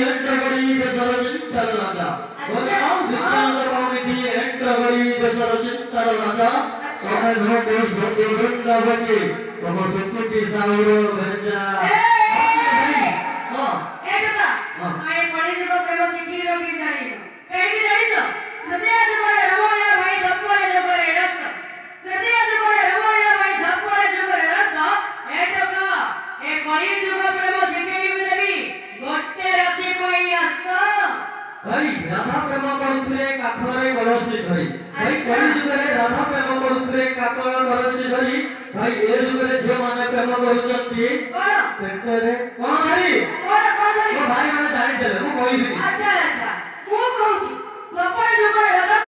ಎಂಟಗರಿ ದಸರ ಚಿಂತನದ ವಿಜ್ಞಾನದ ಬಾವಿದಿ ಎಂಟಗರಿ ದಸರ ಚಿಂತನದ ಸಮನೋಟೆ ಸೊಂದು ಬೃಂದವತಿ ತಮ ಸುತ್ತಿತಿ ಸಾವಿರ ಭಂಜ भाई राधा प्रेम करुथले काखरे गलसी धरी भाई कई जुगरे राधा प्रेम करुथले काखरे गलसी धरी भाई ए जुगरे जे माने प्रेम करूचंती पेटरे कोन धरी